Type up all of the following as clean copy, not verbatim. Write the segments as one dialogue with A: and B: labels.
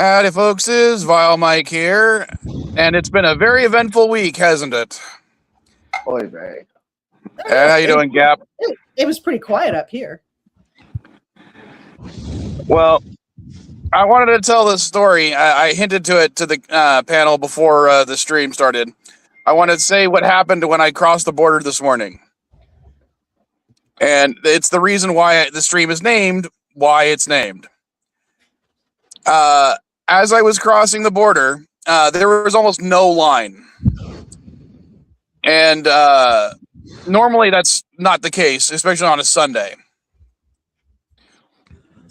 A: Howdy, folks. Is Vile Mike here, and it's been a very eventful week, hasn't it?
B: Oy vey.
A: How you doing, Gap?
C: It was pretty quiet up here.
A: Well, I wanted to tell this story. I hinted to it to the panel before the stream started. I wanted to say what happened when I crossed the border this morning, and it's the reason why the stream is named why it's named. As I was crossing the border, there was almost no line. And normally that's not the case, especially on a Sunday.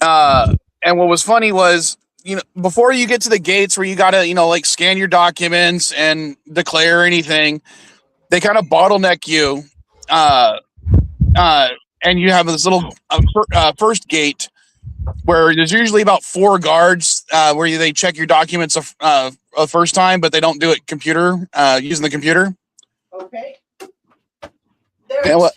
A: And what was funny was, before you get to the gates where you got to, like scan your documents and declare anything, they kind of bottleneck you. And you have this little first gate where there's usually about 4 guards where they check your documents a first time, but they don't do it using the computer.
C: Okay.
A: Well,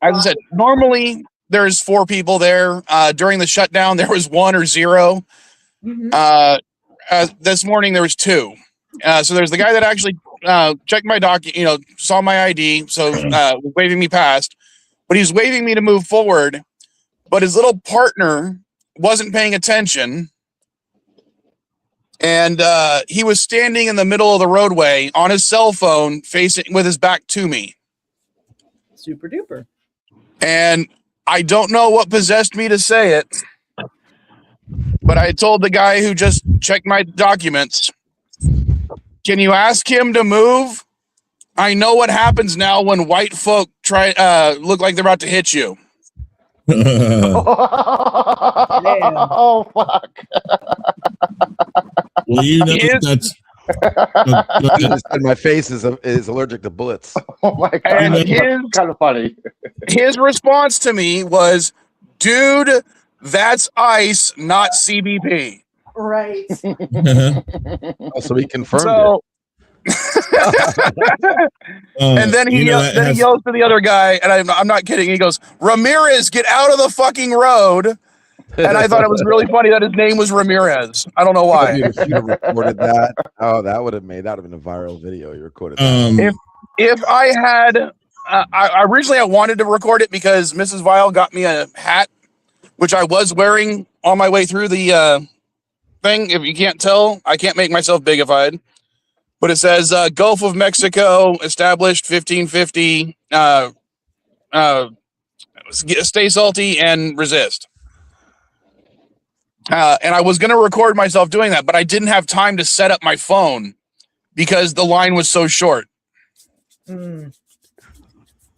A: as I said, normally there's 4 people there. During the shutdown, there was 1 or 0. Mm-hmm. This morning there was 2. So there's the guy that actually checked my saw my ID, so was waving me past, but he was waving me to move forward. But his little partner wasn't paying attention, and he was standing in the middle of the roadway on his cell phone, facing with his back to me.
C: Super duper.
A: And I don't know what possessed me to say it, but I told the guy who just checked my documents, "Can you ask him to move? I know what happens now when white folk look like they're about to hit you."
B: Oh fuck!
D: Well, that's
E: my face is allergic to bullets.
B: Oh my god!
A: And
B: That's kind of funny.
A: His response to me was, "Dude, that's ICE, not CBP."
C: Right.
E: So he confirmed it.
A: And then he yells to the other guy, and I'm not kidding. He goes, "Ramirez, get out of the fucking road!" And I thought it was really funny that his name was Ramirez. I don't know why.
E: If you'd have recorded that, that would have been a viral video. You recorded that.
A: If I had, I originally wanted to record it because Mrs. Vile got me a hat, which I was wearing on my way through the thing. If you can't tell, I can't make myself bigified. But it says Gulf of Mexico established 1550. Stay salty and resist. And I was going to record myself doing that, but I didn't have time to set up my phone because the line was so short.
C: Maybe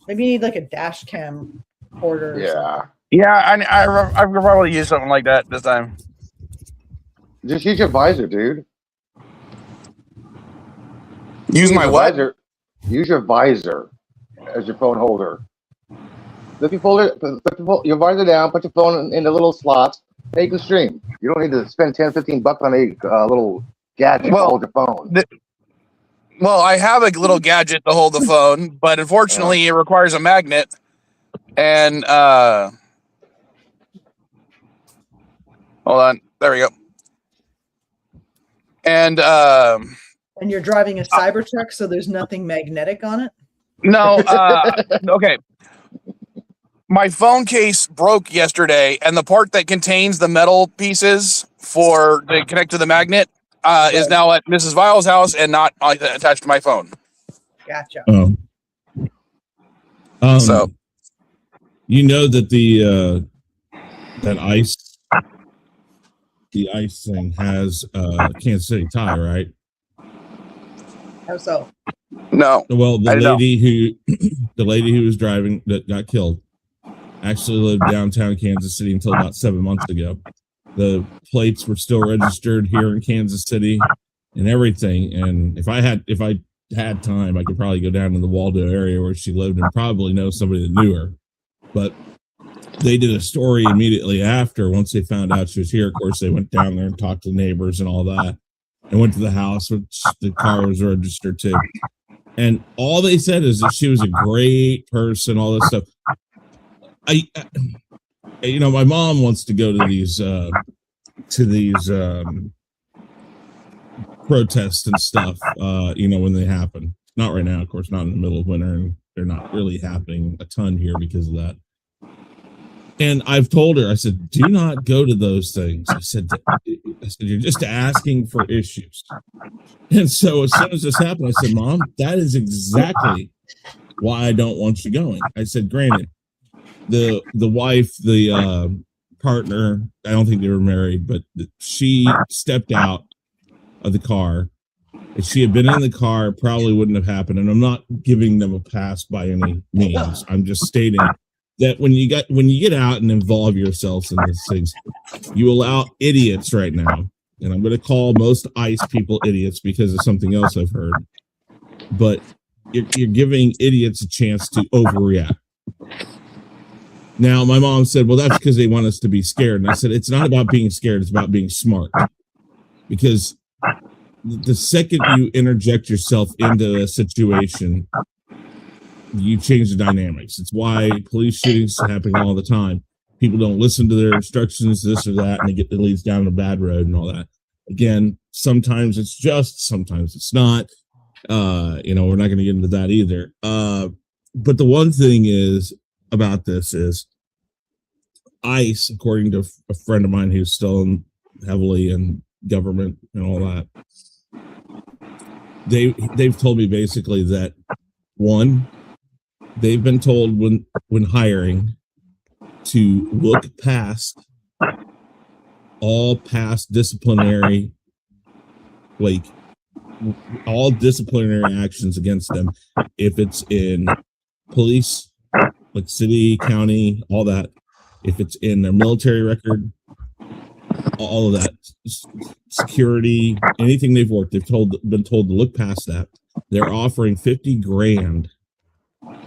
C: you need like a dash cam recorder.
A: Yeah. I could probably use something like that this time.
B: Just use your visor, dude.
A: Use my what?
B: Visor. Use your visor as your phone holder. Put your visor down, put your phone in the little slots, and you can stream. You don't need to spend $10-15 on a little gadget to hold your phone.
A: Well, I have a little gadget to hold the phone, but unfortunately it requires a magnet. And hold on. There we go.
C: And you're driving a Cybertruck, so there's nothing magnetic on it?
A: No. Okay. My phone case broke yesterday, and the part that contains the metal pieces to connect to the magnet is now at Mrs. Vile's house and not attached to my phone.
C: Gotcha.
A: So,
D: that that ICE thing has Kansas City tie, right?
C: How so?
A: No.
D: Well, the lady who was driving that got killed actually lived downtown Kansas City until about 7 months ago. The plates were still registered here in Kansas City and everything. And if I had time, I could probably go down to the Waldo area where she lived and probably know somebody that knew her. But they did a story immediately after. Once they found out she was here, of course, they went down there and talked to the neighbors and all that. And went to the house, which the car was registered to. And all they said is that she was a great person, all this stuff. My mom wants to go to these protests and stuff, when they happen. Not right now, of course, not in the middle of winter, and they're not really happening a ton here because of that. And I've told her, I said, do not go to those things. I said, you're just asking for issues. And so as soon as this happened, I said, Mom, that is exactly why I don't want you going. I said, granted, the wife, the partner, I don't think they were married, but she stepped out of the car. If she had been in the car, it probably wouldn't have happened. And I'm not giving them a pass by any means. I'm just stating that when you get out and involve yourselves in these things, you allow idiots right now. And I'm going to call most ICE people idiots because of something else I've heard. But you're giving idiots a chance to overreact. Now, my mom said, well, that's because they want us to be scared. And I said, it's not about being scared. It's about being smart. Because the second you interject yourself into a situation, you change the dynamics. It's why police shootings happen all the time. People don't listen to their instructions, this or that, and it leads down a bad road and all that. Again, sometimes it's just, sometimes it's not. We're not going to get into that either. But the one thing is about this is ICE, according to a friend of mine who's still heavily in government and all that, they've told me basically that, one, they've been told when hiring to look past all past disciplinary, like all disciplinary actions against them, if it's in police, like city, county, all that, if it's in their military record, all of that, security, anything they've worked, been told to look past that. They're offering $50,000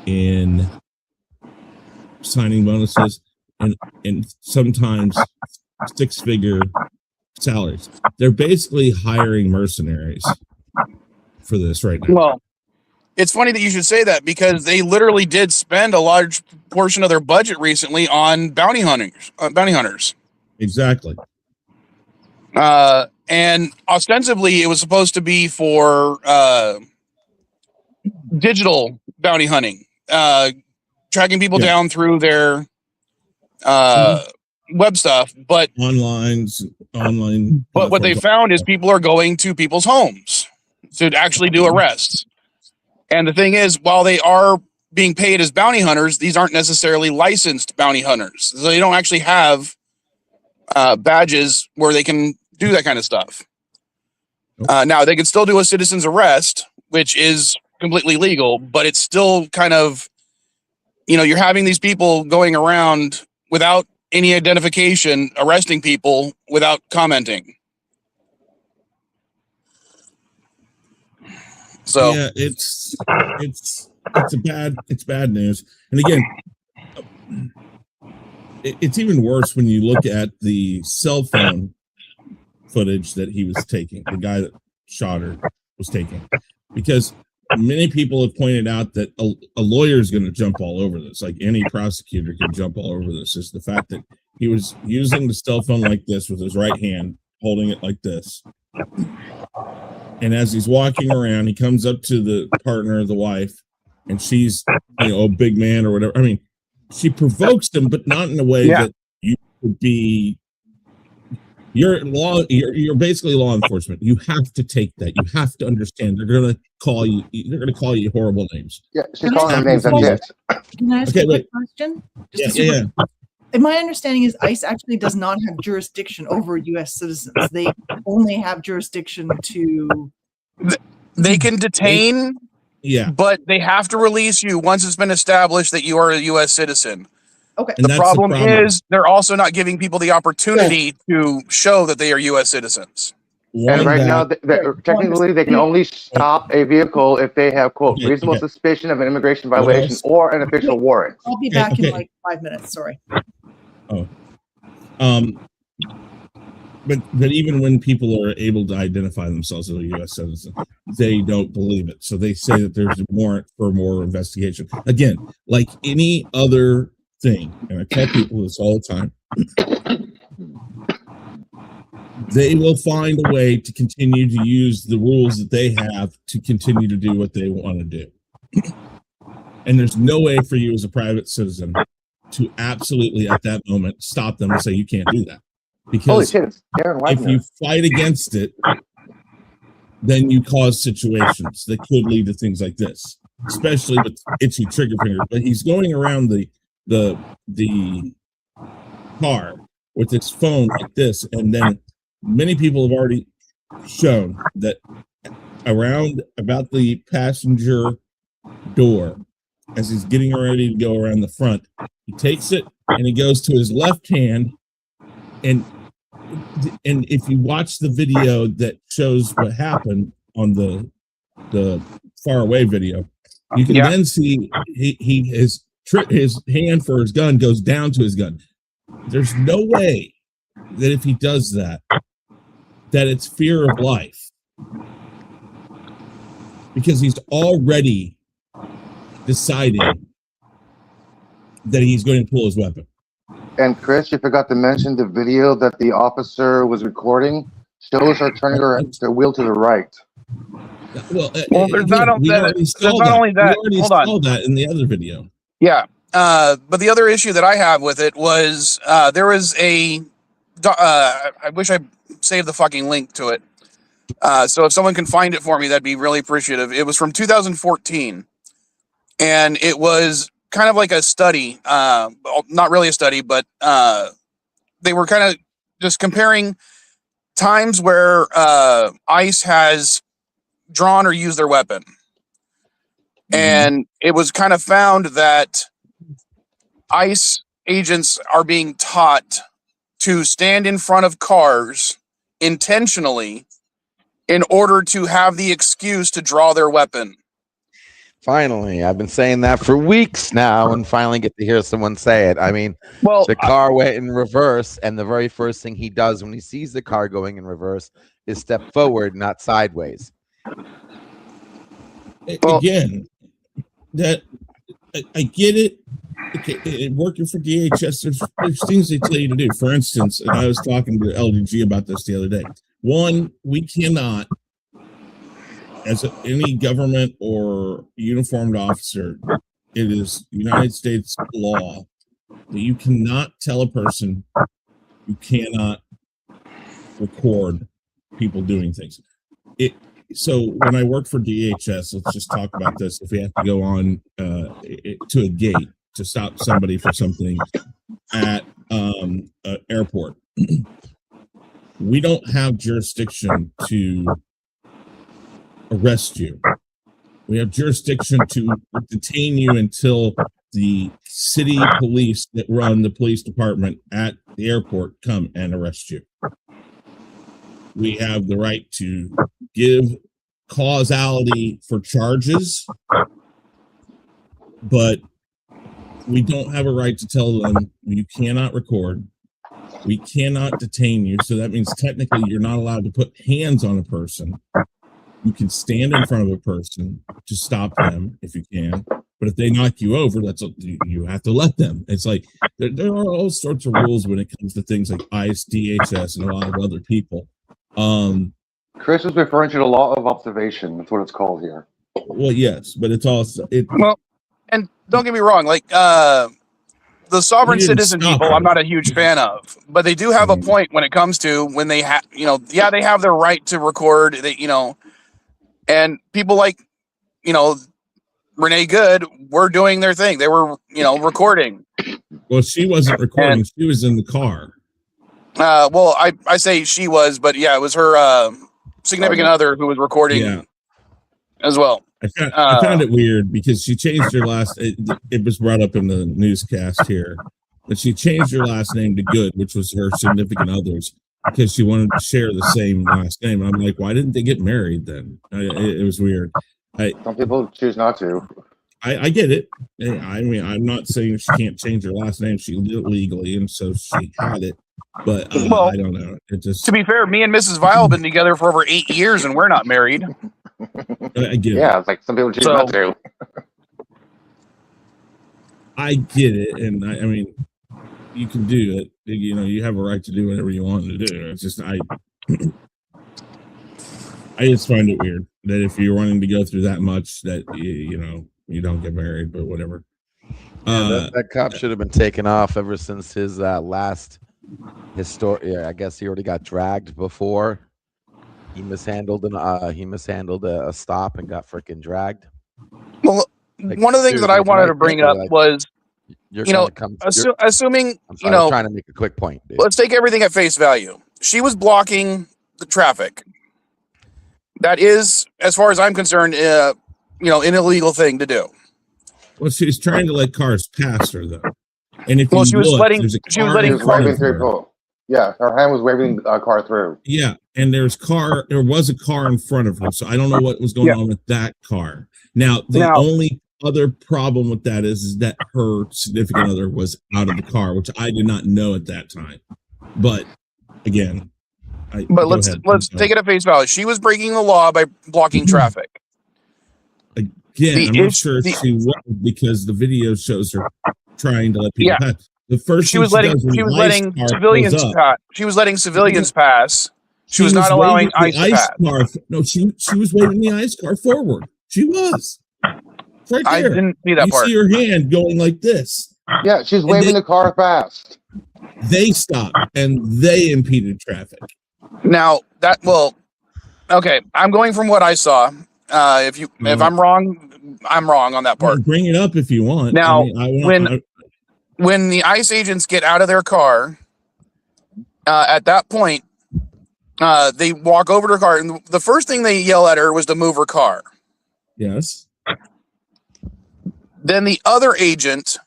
D: in signing bonuses and sometimes six-figure salaries. They're basically hiring mercenaries for this right now.
A: Well, it's funny that you should say that because they literally did spend a large portion of their budget recently on bounty hunters.
D: Exactly.
A: And ostensibly it was supposed to be for digital bounty hunting, tracking people down through their web stuff, but online. But what they found is people are going to people's homes to actually do arrests. And the thing is, while they are being paid as bounty hunters, these aren't necessarily licensed bounty hunters. So they don't actually have badges where they can do that kind of stuff. Now, they can still do a citizen's arrest, which is completely legal, but it's still kind of, you're having these people going around without any identification, arresting people without commenting. So
D: yeah, it's bad news. And again, it's even worse when you look at the cell phone footage that he was taking, the guy that shot her was taking, because many people have pointed out that a lawyer is going to jump all over this. Like any prosecutor can jump all over this. Is the fact that he was using the cell phone like this with his right hand, holding it like this. And as he's walking around, he comes up to the partner, the wife, and she's, a big man or whatever. I mean, she provokes him, but not in a way that you would be. You're basically law enforcement. You have to take that. You have to understand. They're going to call you. They're going to call you horrible names.
B: Yeah, she's calling them names. That's it.
C: Can I ask you a question?
D: Yeah.
C: My understanding is ICE actually does not have jurisdiction over U.S. citizens. They only have jurisdiction to.
A: They can detain, but they have to release you once it's been established that you are a U.S. citizen.
C: Okay.
A: The problem is they're also not giving people the opportunity to show that they are U.S. citizens.
B: And right now, technically, they can only stop a vehicle if they have, quote, reasonable suspicion of an immigration violation or an official warrant.
C: I'll be back in like 5 minutes. Sorry.
D: Oh. But even when people are able to identify themselves as a U.S. citizen, they don't believe it. So they say that there's a warrant for more investigation. Again, like any other thing, and I tell people this all the time, they will find a way to continue to use the rules that they have to continue to do what they want to do. And there's no way for you as a private citizen to absolutely at that moment stop them and say you can't do that.
B: Holy
D: Because
B: shit, it's Darren
D: if
B: Wagner.
D: you fight against it, then you cause situations that could lead to things like this, especially with itchy trigger finger. But he's going around the car with his phone like this, and then many people have already shown that around about the passenger door, as he's getting ready to go around the front, he takes it and he goes to his left hand, and if you watch the video that shows what happened on the far away video, you can then see his hand for his gun goes down to his gun. There's no way that if he does that it's fear of life, because he's already deciding that he's going to pull his weapon.
B: And Chris, you forgot to mention the video that the officer was recording shows her turning her wheel to the right.
A: Well, there's not only that.
D: We already saw that in the other video.
A: Yeah. But the other issue that I have with it was there was a. I wish I saved the fucking link to it. So if someone can find it for me, that'd be really appreciative. It was from 2014, and it was kind of like a study. Not really a study, but they were kind of just comparing times where ICE has drawn or used their weapon. And it was kind of found that ICE agents are being taught to stand in front of cars intentionally in order to have the excuse to draw their weapon.
E: Finally, I've been saying that for weeks now, and finally get to hear someone say it. I mean,
A: well,
E: the car went in reverse, and the very first thing he does when he sees the car going in reverse is step forward, not sideways.
D: Again, that I get it. Okay, working for DHS, there's things they tell you to do. For instance, and I was talking to LDG about this the other day. One, we cannot, as any government or uniformed officer, it is United States law that you cannot tell a person you cannot record people doing things. So when I worked for DHS, let's just talk about this. If we have to go on to a gate to stop somebody for something at an airport, we don't have jurisdiction to arrest you. We have jurisdiction to detain you until the city police that run the police department at the airport come and arrest you. We have the right to give causality for charges, but we don't have a right to tell them you cannot record. We cannot detain you. So that means technically you're not allowed to put hands on a person. You can stand in front of a person to stop them if you can, but if they knock you over, you have to let them. It's like there are all sorts of rules when it comes to things like ICE, DHS, and a lot of other people.
B: Chris was referring to the law of observation. That's what it's called here.
D: Well, yes, but it's also
A: well, and don't get me wrong, like the sovereign citizen people, I'm not a huge fan of, but they do have a point when it comes to when they have, they have their right to record. And people like, Renee Good were doing their thing. They were, recording.
D: Well, she wasn't recording. She was in the car.
A: Well, I say she was, but yeah, it was her significant other who was recording as well.
D: I found it weird because she changed her last. It was brought up in the newscast here, but she changed her last name to Good, which was her significant other's, because she wanted to share the same last name. And I'm like, why didn't they get married then? It was weird.
B: Some people choose not to.
D: I get it. I mean, I'm not saying she can't change her last name. She did it legally, and so she had it. But I don't know. It just,
A: to be fair, me and Mrs. Vile have been together for over 8 years, and we're not married.
D: I get it.
B: Yeah, it's like some people choose not to.
D: I get it, and I mean, you can do it. You have a right to do whatever you want to do. It's just I just find it weird that if you're wanting to go through that much, that you don't get married, but whatever.
E: That cop should have been taken off ever since his last I guess he already got dragged before. He mishandled a stop and got freaking dragged.
A: Well, one of the things that I wanted to bring up was, assuming,
E: I was trying to make a quick point, dude.
A: Let's take everything at face value. She was blocking the traffic. That is, as far as I'm concerned, an illegal thing to do.
D: Well, she's trying to let cars pass her, though. And if
A: she was letting
B: cars through. Yeah, her hand was waving a car through.
D: Yeah, and there was a car in front of her, so I don't know what was going on with that car. Now, the only other problem with that is that her significant other was out of the car, which I did not know at that time. But again, let's
A: take it at face value. She was breaking the law by blocking traffic.
D: Again, I'm not sure if she was, because the video shows her trying to let people pass. The first
A: she was letting civilians pass. She was letting civilians pass. She was not allowing ICE to pass.
D: No, she was waving the ICE car forward. She was. Right there.
A: I didn't see that part.
D: You see her hand going like this.
B: Yeah, she's waving the car fast.
D: They stopped and they impeded traffic.
A: Now okay. I'm going from what I saw. If I'm wrong, I'm wrong on that part.
D: Bring it up if you want.
A: Now, when the ICE agents get out of their car, at that point, they walk over to her car, and the first thing they yell at her was to move her car.
D: Yes.
A: Then the other agent,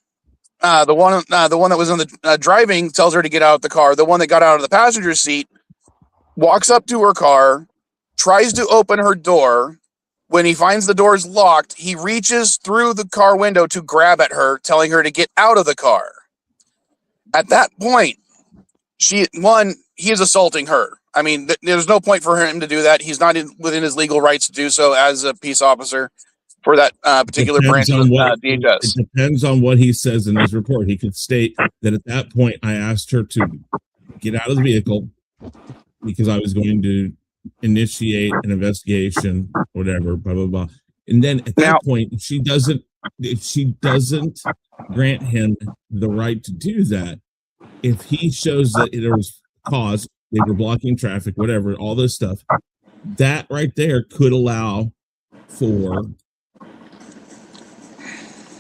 A: the one that was on the driving, tells her to get out of the car. The one that got out of the passenger seat walks up to her car, tries to open her door. When he finds the doors locked, he reaches through the car window to grab at her, telling her to get out of the car. At that point, he is assaulting her. I mean, there's no point for him to do that. He's not within his legal rights to do so as a peace officer for that particular branch of DHS.
D: It depends on what he says in his report. He could state that at that point, I asked her to get out of the vehicle because I was going to initiate an investigation, whatever, blah blah blah. And then at that point, if she doesn't grant him the right to do that, if he shows that there was cause, they were blocking traffic, whatever, all this stuff, that right there could allow for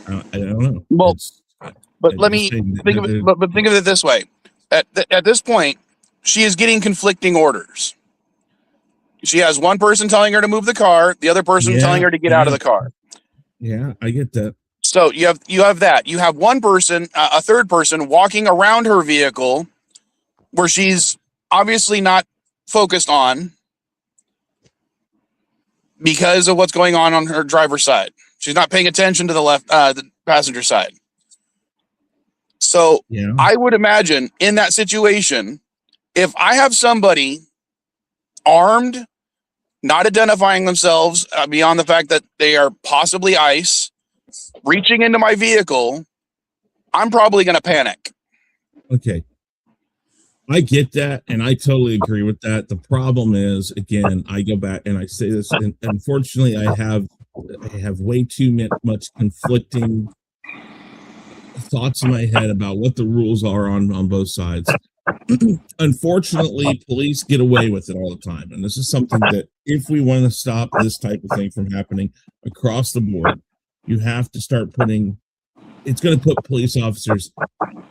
D: I don't know.
A: Well, but let me think of it. But think of it this way: at this point, she is getting conflicting orders. She has one person telling her to move the car, the other person telling her to get out of the car.
D: Yeah, I get that.
A: So you have that. You have one person, a third person, walking around her vehicle, where she's obviously not focused on because of what's going on her driver's side. She's not paying attention to the passenger side. So I would imagine in that situation, if I have somebody armed, not identifying themselves beyond the fact that they are possibly ICE, reaching into my vehicle, I'm probably going to panic.
D: Okay. I get that, and I totally agree with that. The problem is, again, I go back and I say this, and unfortunately, I have way too much conflicting thoughts in my head about what the rules are on both sides. Unfortunately, police get away with it all the time, and this is something that if we want to stop this type of thing from happening across the board, you have to start it's going to put police officers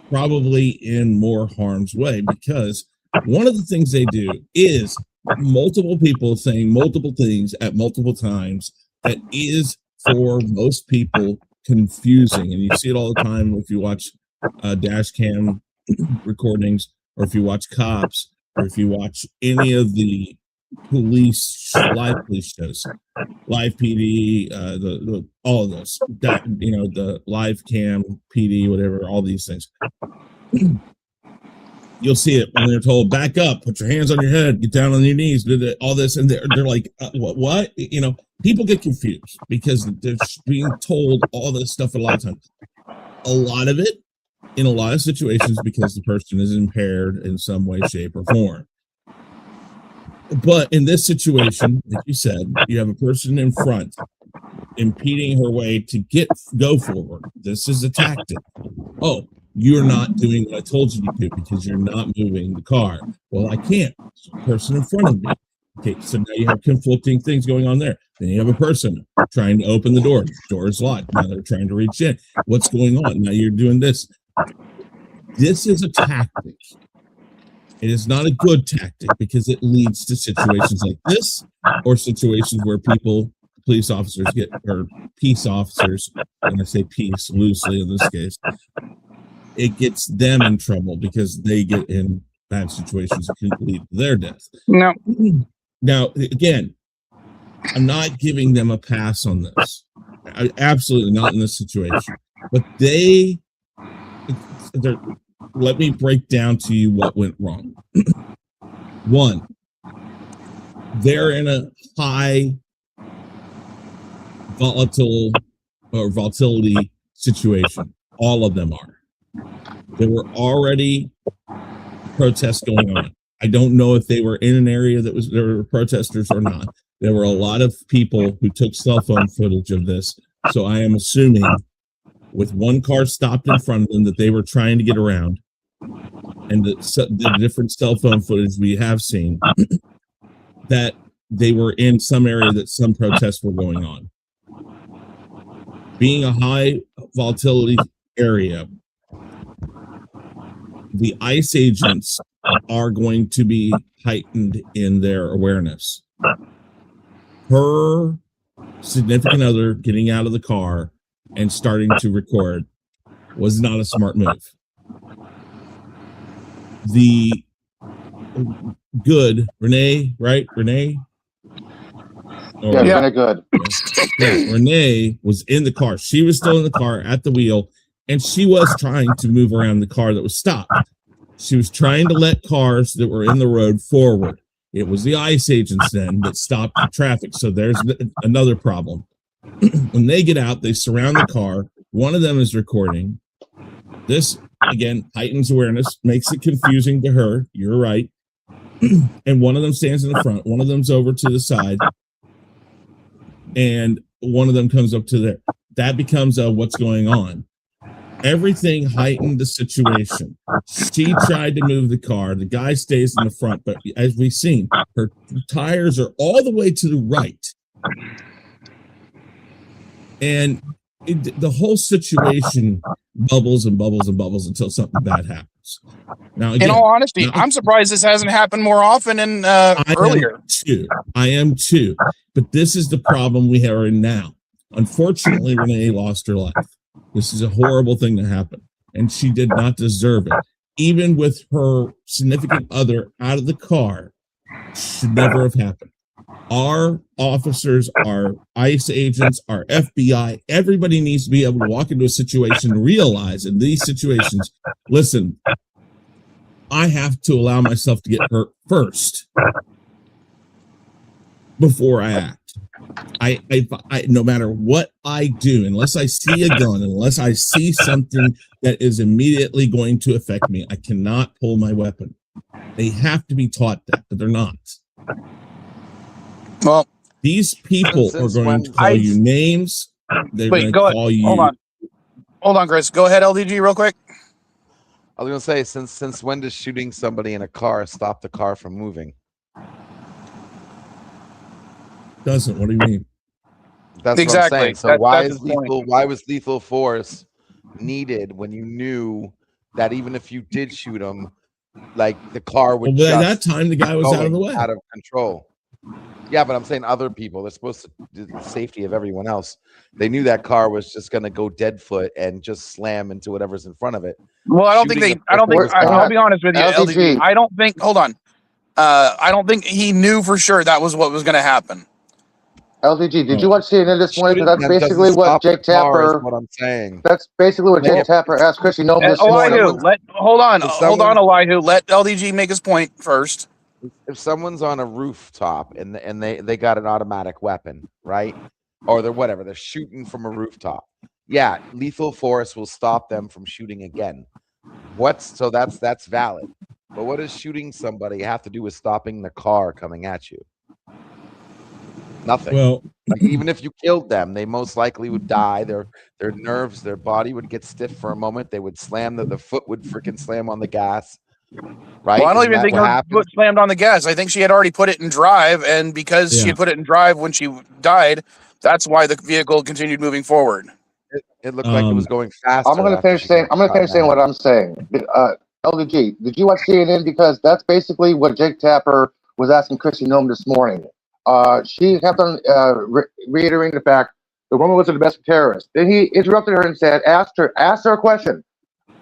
D: probably in more harm's way, because one of the things they do is multiple people saying multiple things at multiple times that is for most people confusing. And you see it all the time if you watch dash cam recordings, or if you watch cops, or if you watch any of the live police shows, live PD, all of those, the live cam PD, whatever, all these things. You'll see it when they're told, back up, put your hands on your head, get down on your knees, all this, and they're like, what? People get confused because they're being told all this stuff a lot of times. A lot of it, in a lot of situations, because the person is impaired in some way, shape, or form. But in this situation, like you said, you have a person in front impeding her way to go forward. This is a tactic. Oh, you're not doing what I told you to do because you're not moving the car. Well, I can't. There's a person in front of me. Okay, so now you have conflicting things going on there. Then you have a person trying to open the door. Door is locked. Now they're trying to reach in. What's going on? Now you're doing this. This is a tactic. It is not a good tactic because it leads to situations like this, or situations where police officers or peace officers, and I say peace loosely in this case, it gets them in trouble because they get in bad situations that can lead to their death.
A: No.
D: Now, again, I'm not giving them a pass on this. Absolutely not in this situation. But let me break down to you what went wrong. One, they're in a high volatility situation. All of them are. There were already protests going on. I don't know if they were in an area there were protesters or not. There were a lot of people who took cell phone footage of this. So I am assuming with one car stopped in front of them that they were trying to get around, and the different cell phone footage we have seen, that they were in some area that some protests were going on. Being a high volatility area, the ICE agents are going to be heightened in their awareness. Her significant other getting out of the car and starting to record was not a smart move. The good Renee, right? Renee?
B: Yeah, good.
D: Yeah, Renee was in the car. She was still in the car at the wheel, and she was trying to move around the car that was stopped. She was trying to let cars that were in the road forward. It was the ICE agents then that stopped the traffic. So there's another problem. When they get out, they surround the car. One of them is recording. This, again, heightens awareness, makes it confusing to her. You're right. And one of them stands in the front. One of them's over to the side. And one of them comes up to there. That becomes what's going on. Everything heightened the situation. She tried to move the car. The guy stays in the front, but as we've seen, her tires are all the way to the right. And the whole situation bubbles and bubbles and bubbles until something bad happens. Now, again,
A: in all honesty, I'm surprised this hasn't happened more often and earlier.
D: I am too. But this is the problem we are in now. Unfortunately, Renee lost her life. This is a horrible thing to happen, and she did not deserve it. Even with her significant other out of the car, should never have happened. Our officers, our ICE agents, our FBI, everybody needs to be able to walk into a situation and realize in these situations, listen, I have to allow myself to get hurt first before I act. I no matter what I do, unless I see a gun, unless I see something that is immediately going to affect me, I cannot pull my weapon. They have to be taught that, but they're not.
A: Well,
D: these people are going to call you names. They're going to call you.
A: Hold on, Chris. Go ahead, LDG, real quick.
E: I was going to say, since when does shooting somebody in a car stop the car from moving?
D: Doesn't. What do you mean?
E: That's
A: exactly
E: what I'm saying. So why was lethal force needed when you knew that even if you did shoot him, like the car would?
D: Well, at that time, the guy was out of the way,
E: out of control. Yeah, but I'm saying other people. They're supposed to do the safety of everyone else. They knew that car was just going to go dead foot and just slam into whatever's in front of it.
A: Well, I'll be honest with you, LDG. I don't think. Hold on. I don't think he knew for sure that was what was going to happen.
B: LDG, did you watch CNN this morning? Because that's basically what Jake Tapper.
E: What I'm saying.
B: That's basically what Jake Tapper asked Chrissy Noble this morning.
A: Hold on, Elihu. Let LDG make his point first.
E: If someone's on a rooftop and they got an automatic weapon, right? Or they're shooting from a rooftop. Yeah, lethal force will stop them from shooting again. So that's valid. But what does shooting somebody have to do with stopping the car coming at you? Nothing.
D: Well,
E: Like, even if you killed them, they most likely would die. Their nerves, their body would get stiff for a moment. They would slam the foot would freaking slam on the gas. Right?
A: Well, I don't
E: Isn't
A: even
E: that
A: think
E: what
A: her
E: happened?
A: foot slammed on the gas. I think she had already put it in drive, and because she
D: Yeah.
A: had put it in drive when she died, that's why the vehicle continued moving forward.
E: It looked like it was going faster.
B: I'm gonna finish saying what I'm saying. LDG, did you watch CNN? Because that's basically what Jake Tapper was asking Chrissy Nome this morning. She kept on reiterating the fact the woman was a domestic terrorist. Then he interrupted her and said, asked her a question.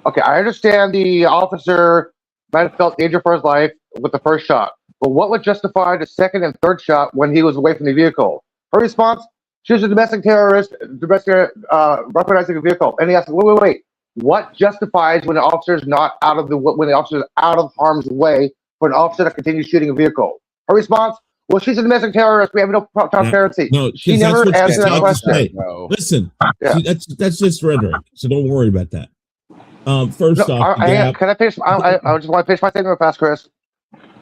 B: Okay, I understand the officer might have felt danger for his life with the first shot, but what would justify the second and third shot when he was away from the vehicle? Her response: she was a domestic terrorist, weaponizing the vehicle. And he asked, wait. What justifies when the officer is not out of harm's way for an officer to continue shooting a vevehicle? Her response: well, she's a domestic terrorist. We have no transparency.
D: No,
B: She never answered that question.
E: No.
D: Listen,
B: Yeah.
D: see, that's just rhetoric. So don't worry about that. First
B: No,
D: off,
B: can I finish? I just want to finish my statement real fast, Chris.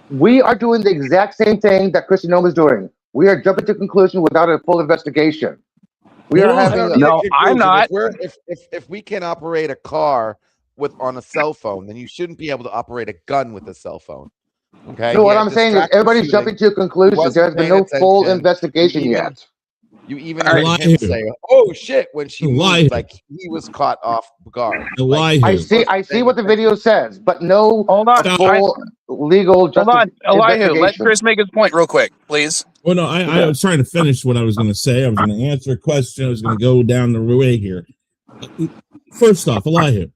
B: We are doing the exact same thing that Chrissy Nome is doing. We are jumping to conclusion without a full investigation. We are having.
A: No, I'm not.
E: If we can operate a car on a cell phone, then you shouldn't be able to operate a gun with a cell phone. Okay.
B: So what I'm saying is everybody's jumping to conclusions. There has been no full investigation yet.
E: You even
D: Right.
E: heard him say, "Oh shit!" when she moved, like he was caught off guard. Like,
B: I see what the video says, but no
A: Hold on.
B: full legal
A: Hold on, Elihu. Let
B: investigation.
A: Chris make his point real quick, please.
D: Well, no, I was trying to finish what I was going to say. I was going to answer a question. I was going to go down the way here. First off, Elihu,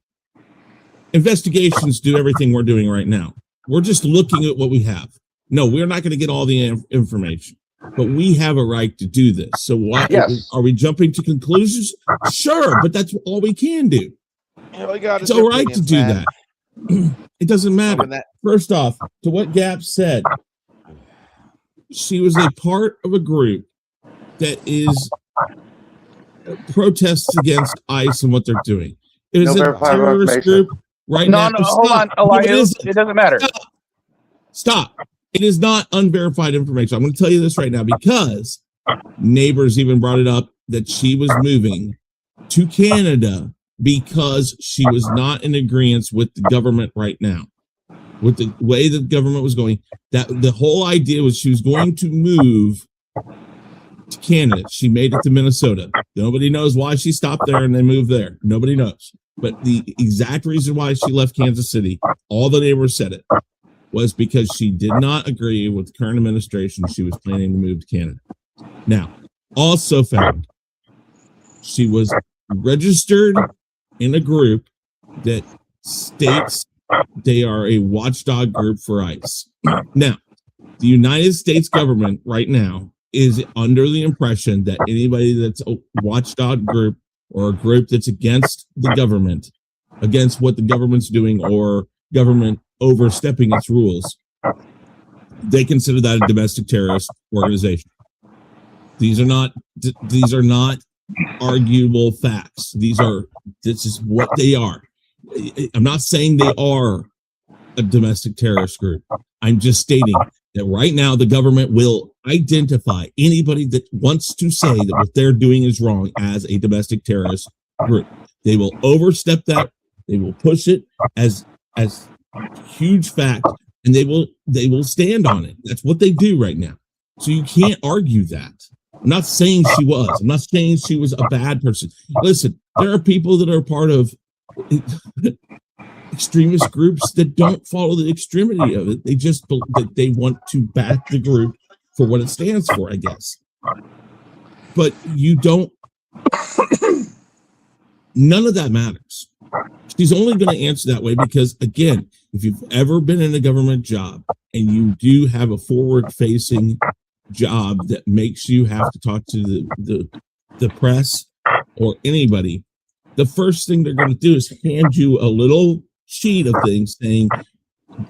D: investigations do everything we're doing right now. We're just looking at what we have. No, we're not going to get all the information, but we have a right to do this. So why are we jumping to conclusions? Sure, but that's all we can do. It's all right to do that. It doesn't matter. First off, to what Gap said, she was a part of a group that is protests against ICE and what they're doing. It is a terrorist group right now.
A: No, hold on, Elihu. It doesn't matter.
D: Stop. It is not unverified information. I'm going to tell you this right now because neighbors even brought it up that she was moving to Canada because she was not in agreement with the government right now. With the way the government was going, that the whole idea was she was going to move to Canada. She made it to Minnesota. Nobody knows why she stopped there and then moved there. Nobody knows. But the exact reason why she left Kansas City, all the neighbors said it, was because she did not agree with the current administration. She was planning to move to Canada. Now, also found she was registered in a group that states they are a watchdog group for ICE. Now, the United States government right now is under the impression that anybody that's a watchdog group or a group that's against the government, against what the government's doing or government overstepping its rules, they consider that a domestic terrorist organization. These are not arguable facts. This is what they are. I'm not saying they are a domestic terrorist group. I'm just stating that right now the government will identify anybody that wants to say that what they're doing is wrong as a domestic terrorist group. They will overstep that. They will push it as huge fact, and they will stand on it. That's what they do right now. So you can't argue that. I'm not saying she was. I'm not saying she was a bad person. Listen, there are people that are part of extremist groups that don't follow the extremity of it. They just that they want to back the group for what it stands for, I guess. But you don't. None of that matters. She's only going to answer that way because, again, if you've ever been in a government job and you do have a forward-facing job that makes you have to talk to the press or anybody, the first thing they're going to do is hand you a little sheet of things saying,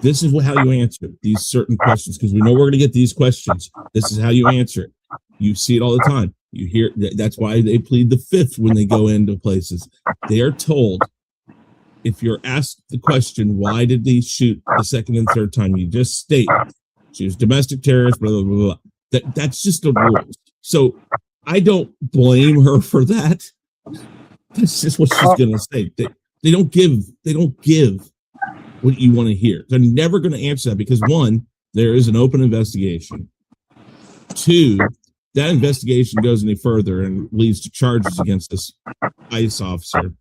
D: this is how you answer these certain questions, because we know we're going to get these questions. This is how you answer it. You see it all the time. You hear that's why they plead the fifth when they go into places. They are told if you're asked the question, why did they shoot the second and third time, you just state she was domestic terrorist, blah, blah, blah, blah. That's just the rules. So I don't blame her for that. That's just what she's going to say. They don't give what you want to hear. They're never going to answer that because, one, there is an open investigation. Two, that investigation goes any further and leads to charges against this ICE officer.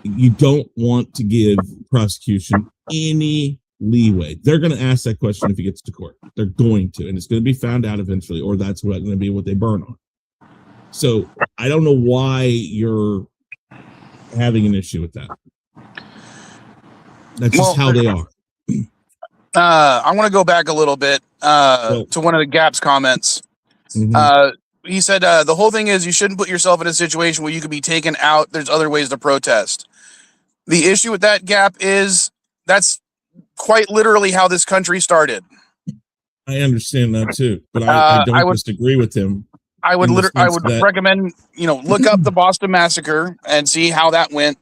D: You don't want to give prosecution any leeway. They're going to ask that question if he gets to court. They're going to, and it's going to be found out eventually, or that's going to be what they burn on. So I don't know why you're having an issue with that. That's just how they are.
A: I want to go back a little bit to one of the Gap's comments. Mm-hmm. He said the whole thing is you shouldn't put yourself in a situation where you could be taken out. There's other ways to protest. The issue with that, Gap, is that's quite literally how this country started.
D: I understand that too, but I don't disagree with him.
A: I would recommend, look up the Boston Massacre and see how that went.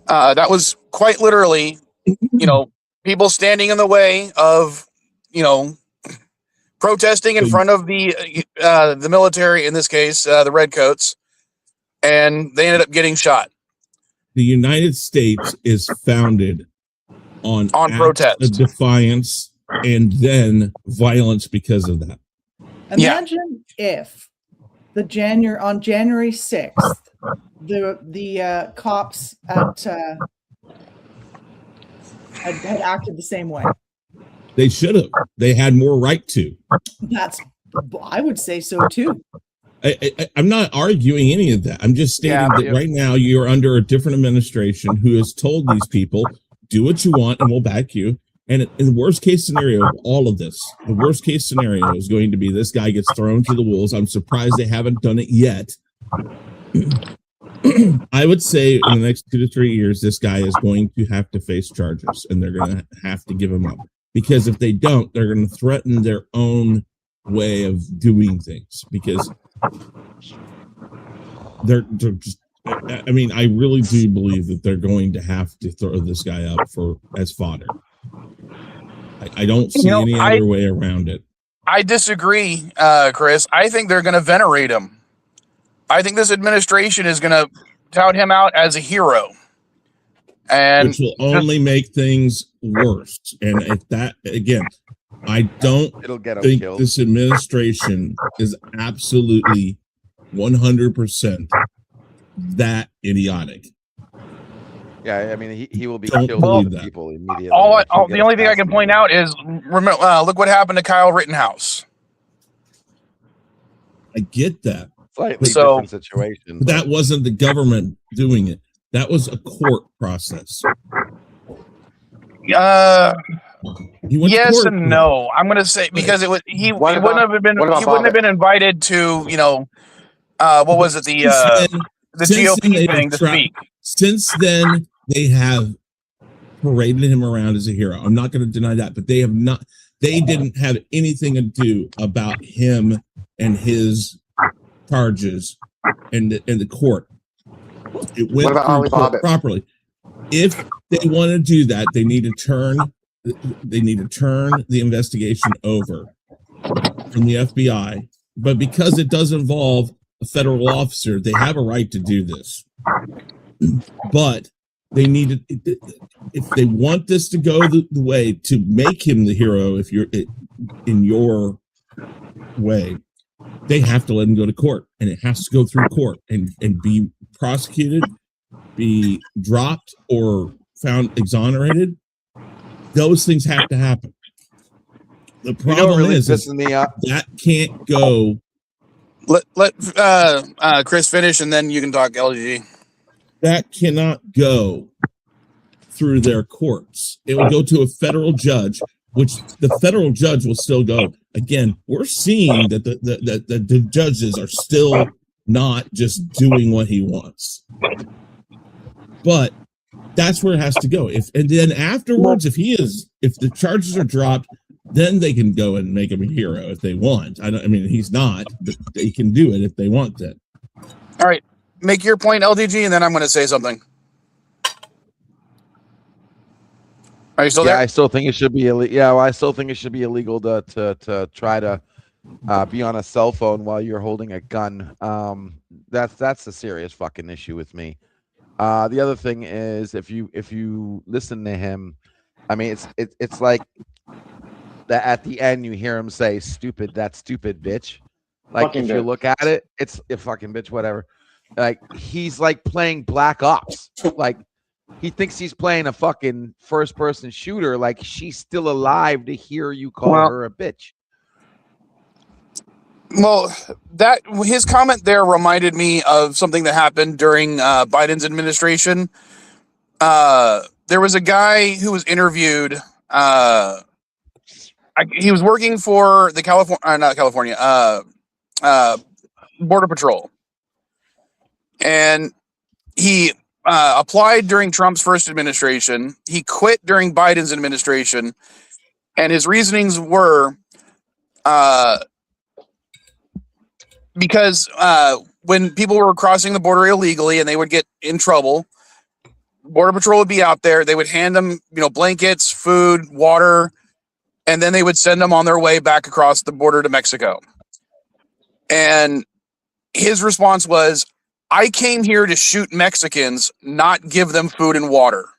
A: That was quite literally, people standing in the way of, protesting in front of the military, in this case, the Redcoats, and they ended up getting shot.
D: The United States is founded on
A: protest,
D: of defiance, and then violence because of that.
C: Imagine if on January 6th, the cops had acted the same way.
D: They should have. They had more right to.
C: I would say so too.
D: I'm not arguing any of that. I'm just stating that right now you're under a different administration who has told these people, do what you want and we'll back you. And in the worst case scenario of all of this, the worst case scenario is going to be this guy gets thrown to the wolves. I'm surprised they haven't done it yet. I would say in the next 2 to 3 years, this guy is going to have to face charges and they're going to have to give him up. Because if they don't, they're going to threaten their own way of doing things. Because they're just, I mean, I really do believe that they're going to have to throw this guy up as fodder. I don't see any other way around it.
A: I disagree, Chris. I think they're going to venerate him. I think this administration is going to tout him out as a hero. And
D: which will only make things worse. And if that, again, I don't think this administration is absolutely 100% that idiotic.
E: Yeah, I mean, he will be
D: Don't
E: killed
D: that.
E: people immediately.
A: The only thing I can point out is, remember, look what happened to Kyle Rittenhouse.
D: I get that.
E: Slightly different situation.
D: But that wasn't the government doing it. That was a court process.
A: Yes and no. I'm going to say because he wouldn't have been invited to what was it, the GOP thing to speak.
D: Since then, they have paraded him around as a hero. I'm not going to deny that, but they have not. They didn't have anything to do about him and his charges in the court. It went through court properly. If they want to do that, they need to turn the investigation over from the FBI. But because it does involve a federal officer, they have a right to do this. But they need to, if they want this to go the way to make him the hero, if you're in your way, they have to let him go to court, and it has to go through court and be prosecuted, be dropped or found exonerated. Those things have to happen. The problem is that can't go.
A: Let Chris finish, and then you can talk LG.
D: That cannot go through their courts. It will go to a federal judge, which the federal judge will still go. Again, we're seeing that the judges are still not just doing what he wants. But that's where it has to go. And then afterwards, if the charges are dropped, then they can go and make him a hero if they want. I mean, he's not, but they can do it if they want that.
A: All right. Make your point, LDG, and then I'm going to say something. Are you still
E: Yeah,
A: there?
E: I still think it should be illegal. Yeah, well, I still think it should be illegal to try to be on a cell phone while you're holding a gun. That's a serious fucking issue with me. The other thing is if you listen to him, I mean it's like that at the end you hear him say stupid, that stupid bitch. Like
B: Fucking
E: if you
B: bitch.
E: look at it, it's a fucking bitch, whatever. Like he's like playing Black Ops. Like he thinks he's playing a fucking first person shooter. Like she's still alive to hear you call
A: Well-
E: her a bitch.
A: Well, that his comment there reminded me of something that happened during Biden's administration. There was a guy who was interviewed. He was working for the Border Patrol, and he applied during Trump's first administration. He quit during Biden's administration, and his reasonings were because when people were crossing the border illegally and they would get in trouble, Border Patrol would be out there. They would hand them, blankets, food, water, and then they would send them on their way back across the border to Mexico. And his response was, I came here to shoot Mexicans, not give them food and water.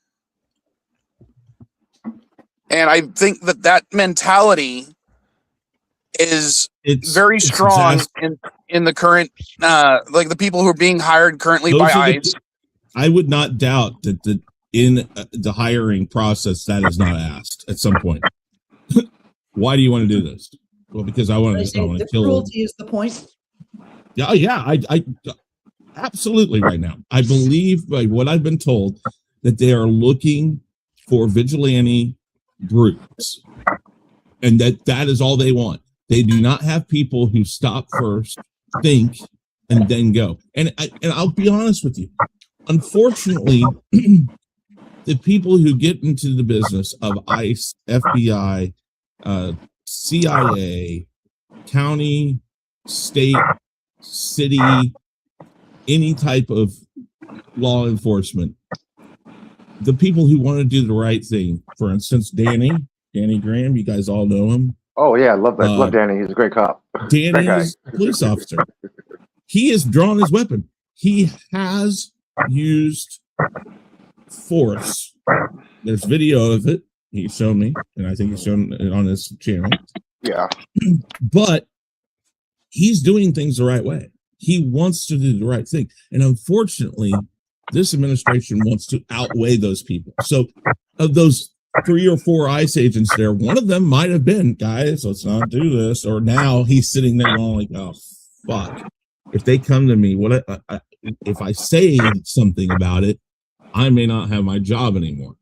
A: And I think that mentality is very strong in the current, like the people who are being hired currently by ICE.
D: I would not doubt that in the hiring process that is not asked at some point. Why do you want to do this? Well, because I want to kill.
C: Cruelty is the point.
D: Yeah, I absolutely right now. I believe by what I've been told that they are looking for vigilante groups, and that is all they want. They do not have people who stop first, think, and then go. And I'll be honest with you. Unfortunately, the people who get into the business of ICE, FBI, CIA, county, state, city, any type of law enforcement, the people who want to do the right thing, for instance, Danny Graham, you guys all know him.
B: Oh yeah, love Danny. He's a great cop.
D: Danny is a police officer. He has drawn his weapon. He has used force. There's video of it. He showed me, and I think he's shown it on his channel.
B: Yeah.
D: But he's doing things the right way. He wants to do the right thing. And unfortunately, this administration wants to outweigh those people. So of those 3 or 4 ICE agents there, one of them might have been, guys, let's not do this. Or now he's sitting there going like, oh, fuck. If they come to me, if I say something about it, I may not have my job anymore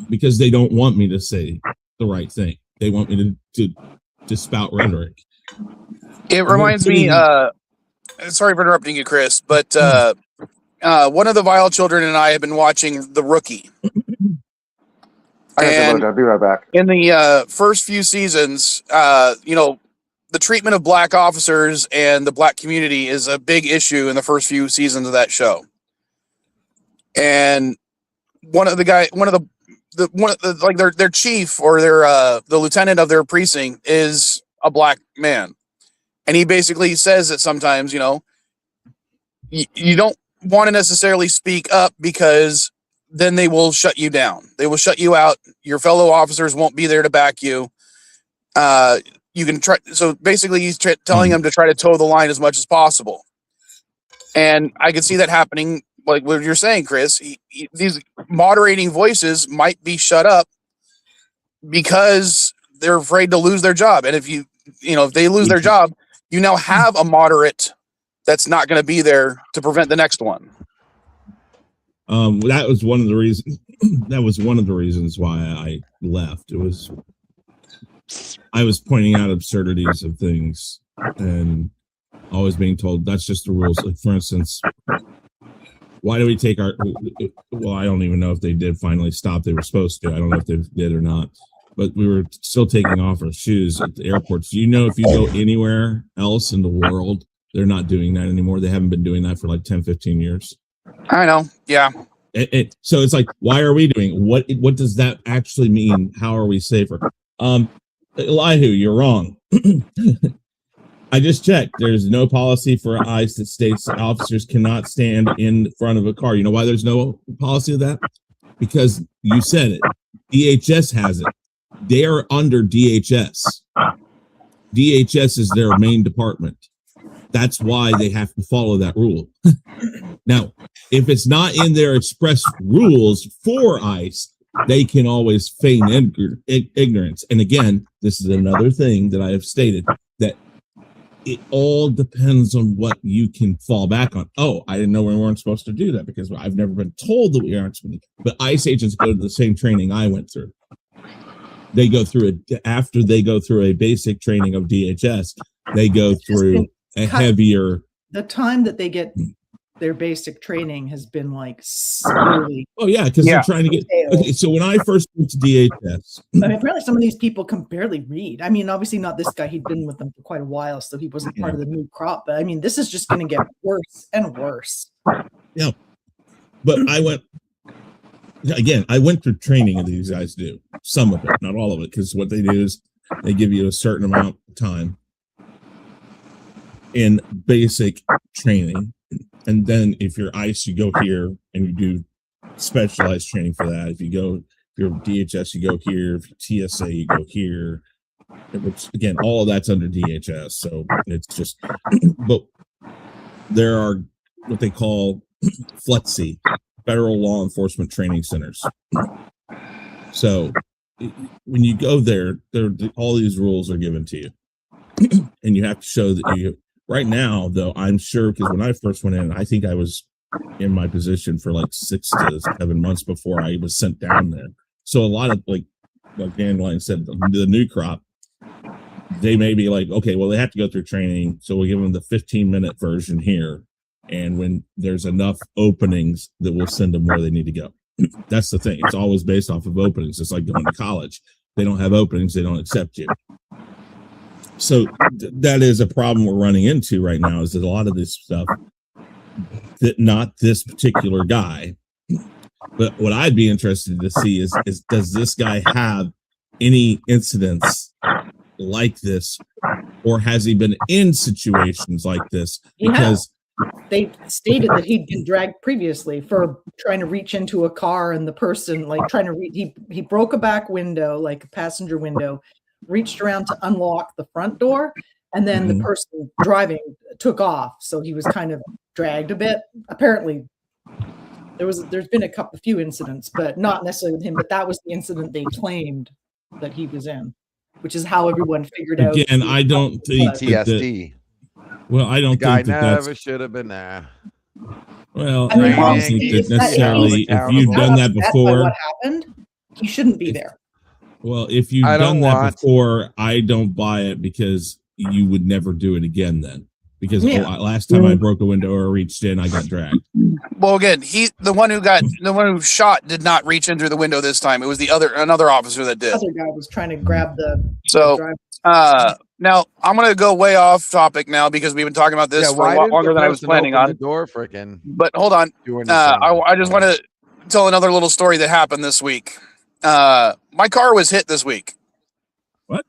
D: because they don't want me to say the right thing. They want me to spout rhetoric.
A: It reminds me, sorry for interrupting you, Chris, but one of the Vile children and I have been watching The Rookie. And
B: I'll be right back.
A: in the first few seasons, the treatment of black officers and the black community is a big issue in the first few seasons of that show. And their chief or the lieutenant of their precinct is a black man. And he basically says that sometimes, you don't want to necessarily speak up because then they will shut you down. They will shut you out. Your fellow officers won't be there to back you. You can try. So basically he's telling them to try to toe the line as much as possible. And I can see that happening. Like what you're saying, Chris, these moderating voices might be shut up because they're afraid to lose their job. And if if they lose their job, you now have a moderate that's not going to be there to prevent the next one.
D: That was one of the reasons. That was one of the reasons why I left. I was pointing out absurdities of things and always being told that's just the rules. Like, for instance, why do we take I don't even know if they did finally stop. They were supposed to. I don't know if they did or not. But we were still taking off our shoes at the airports. Do you know if you go anywhere else in the world, they're not doing that anymore? They haven't been doing that for like 10, 15 years.
A: I know. Yeah.
D: So it's like, why are we doing what does that actually mean? How are we safer? Elihu, you're wrong. I just checked. There's no policy for ICE that states officers cannot stand in front of a car. You know why there's no policy of that? Because you said it. DHS has it. They are under DHS. DHS is their main department. That's why they have to follow that rule. Now, if it's not in their express rules for ICE, they can always feign ignorance. And again, this is another thing that I have stated, that it all depends on what you can fall back on. Oh, I didn't know we weren't supposed to do that because I've never been told that we aren't supposed to. But ICE agents go to the same training I went through. They go through it after they go through a basic training of DHS. They go through a heavier.
C: The time that they get their basic training has been like severely.
D: Oh yeah, because they're trying to get. Okay, so when I first went to DHS,
C: I mean, apparently some of these people can barely read. I mean, obviously not this guy. He'd been with them for quite a while, so he wasn't part of the new crop. But I mean, this is just going to get worse and worse.
D: Yeah, but I went through training that these guys do. Some of it, not all of it, because what they do is they give you a certain amount of time in basic training. And then if you're ICE, you go here and you do specialized training for that. If you're DHS, you go here. If you're TSA, you go here. Which again, all of that's under DHS. So it's just, but there are what they call FLETC, Federal Law Enforcement Training Centers. So when you go there, all these rules are given to you, and you have to show that you. Right now, though, I'm sure, because when I first went in, I think I was in my position for like 6 to 7 months before I was sent down there. So a lot of like Dandelion said, the new crop, they may be like, okay, well, they have to go through training, so we'll give them the 15-minute version here. And when there's enough openings, that we'll send them where they need to go. That's the thing. It's always based off of openings. It's like going to college. They don't have openings, they don't accept you. So that is a problem we're running into right now, is that a lot of this stuff, that not this particular guy, but what I'd be interested to see is does this guy have any incidents like this, or has he been in situations like this? Because
C: they stated that he'd been dragged previously for trying to reach into a car, and the person like trying to he broke a back window, like a passenger window, reached around to unlock the front door, and then the person driving took off, so he was kind of dragged a bit. Apparently there's been a few incidents, but not necessarily with him, but that was the incident they claimed that he was in, which is how everyone figured out.
D: Again, I don't think
E: PTSD.
D: Well, I don't
E: Guy
D: think that
E: never should have been there.
D: Well,
C: I mean,
D: I don't think that necessarily, if you've done that before,
C: what happened, he shouldn't be there.
D: Well, if you've done that before, I don't buy it, because you would never do it again then. Because last time I broke a window or reached in, I got dragged.
A: Well, again, the one who shot did not reach in through the window this time. It was another officer that did.
C: The other guy was trying to grab the.
A: So, now I'm going to go way off topic now, because we've been talking about this for a lot longer than I was planning on.
E: The door freaking.
A: But hold on. I just want to tell another little story that happened this week. My car was hit this week.
D: What?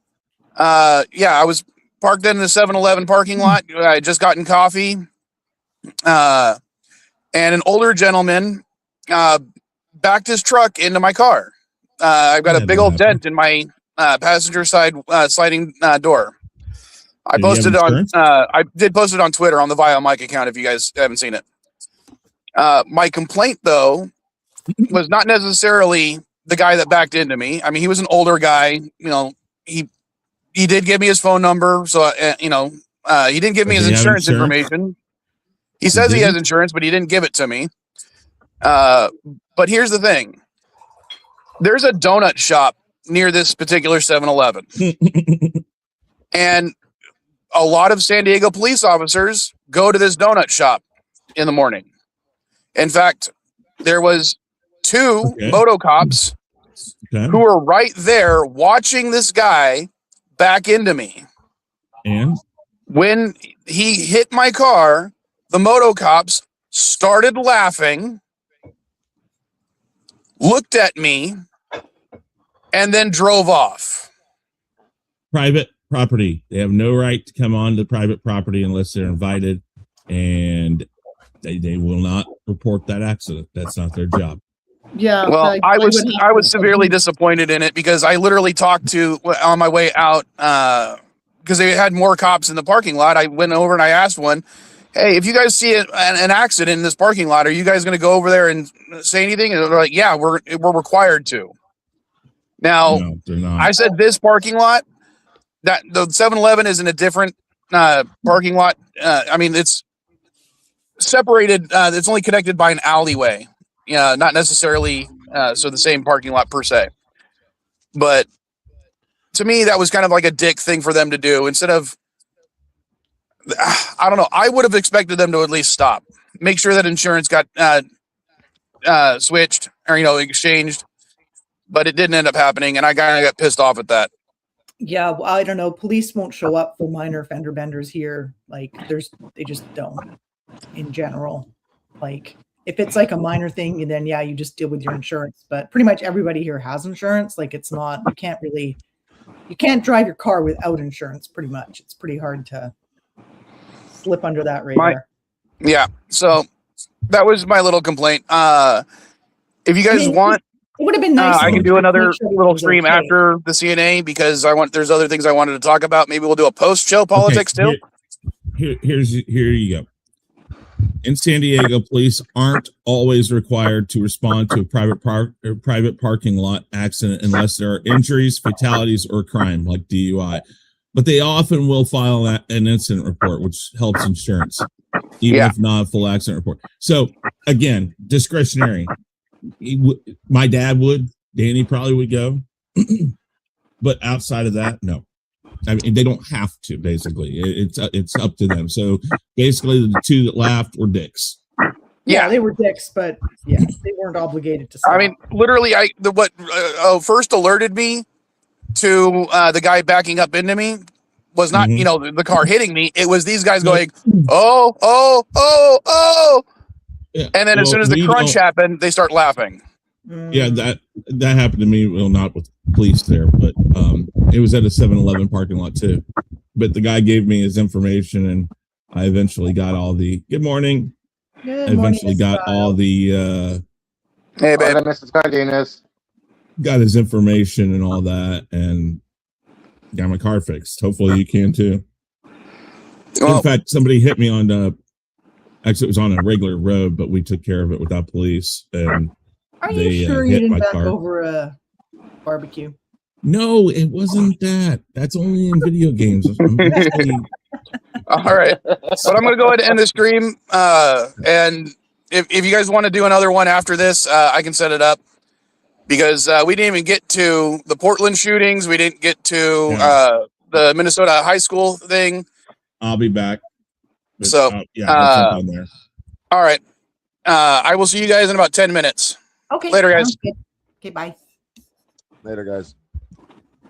A: Yeah, I was parked in the 7-Eleven parking lot. I had just gotten coffee. And an older gentleman backed his truck into my car. I've got a big old dent in my passenger side sliding door. I posted on I did post it on Twitter on the Vile Mike account if you guys haven't seen it. My complaint, though, was not necessarily the guy that backed into me. I mean, he was an older guy. You know, he did give me his phone number, so he didn't give me his insurance information. He says he has insurance, but he didn't give it to me. But here's the thing: there's a donut shop near this particular 7-Eleven, and a lot of San Diego police officers go to this donut shop in the morning. In fact, there was 2 moto cops who were right there watching this guy back into me.
D: And
A: when he hit my car, the moto cops started laughing looked at me, and then drove off.
D: Private property. They have no right to come on to private property unless they're invited, and they will not report that accident. That's not their job.
C: Yeah.
A: Well, I was severely disappointed in it because I literally talked to on my way out because they had more cops in the parking lot. I went over and I asked one, "Hey, if you guys see an accident in this parking lot, are you guys going to go over there and say anything?" And they're like, "Yeah, we're required to." Now,
D: No, they're not.
A: I said this parking lot, that the 7-Eleven is in a different parking lot. I mean, it's separated. It's only connected by an alleyway. Yeah, not necessarily so the same parking lot per se. But to me, that was kind of like a dick thing for them to do. Instead of, I don't know, I would have expected them to at least stop, make sure that insurance got switched or exchanged, but it didn't end up happening, and I kind of got pissed off at that.
C: Yeah, well, I don't know. Police won't show up for minor fender benders here. Like, they just don't. In general, like. If it's like a minor thing, then yeah, you just deal with your insurance. But pretty much everybody here has insurance. Like it's not, you can't drive your car without insurance. Pretty much, it's pretty hard to slip under that radar.
A: Yeah. So that was my little complaint. If you guys want,
C: it would have been nice.
A: I can do another little stream after the CNA because there's other things I wanted to talk about. Maybe we'll do a post-show politics too.
D: Here you go. In San Diego, police aren't always required to respond to a private parking lot accident unless there are injuries, fatalities, or crime like DUI. But they often will file an incident report, which helps insurance, even if not a full accident report. So again, discretionary. My dad would, Danny probably would go, but outside of that, no. I mean, they don't have to. Basically, it's up to them. So basically, the two that laughed were dicks.
C: Yeah, they were dicks, but yeah, they weren't obligated to stop.
A: I mean, literally, what first alerted me to the guy backing up into me was not the car hitting me. It was these guys going, oh,
D: yeah.
A: And then as soon as the crunch happened, they start laughing.
D: Yeah, that happened to me. Well, not with police there, but it was at a 7-Eleven parking lot too. But the guy gave me his information, and I eventually got all the good morning.
C: Good
D: I eventually got all the
A: hey, babe.
B: Mrs. Cardenas.
D: Got his information and all that, and got my car fixed. Hopefully, you can too.
A: Well,
D: in fact, somebody hit me on actually, it was on a regular road, but we took care of it without police, and
C: are you sure you didn't back over a barbecue?
D: No, it wasn't that. That's only in video games.
A: All right. But I'm going to go ahead and end the stream. And if you guys want to do another one after this, I can set it up. Because we didn't even get to the Portland shootings. We didn't get to the Minnesota high school thing.
D: I'll be back.
A: But, so,
D: I'll jump on there.
A: All right. I will see you guys in about 10 minutes.
C: Okay.
A: Later, guys.
C: Okay, bye.
E: Later, guys.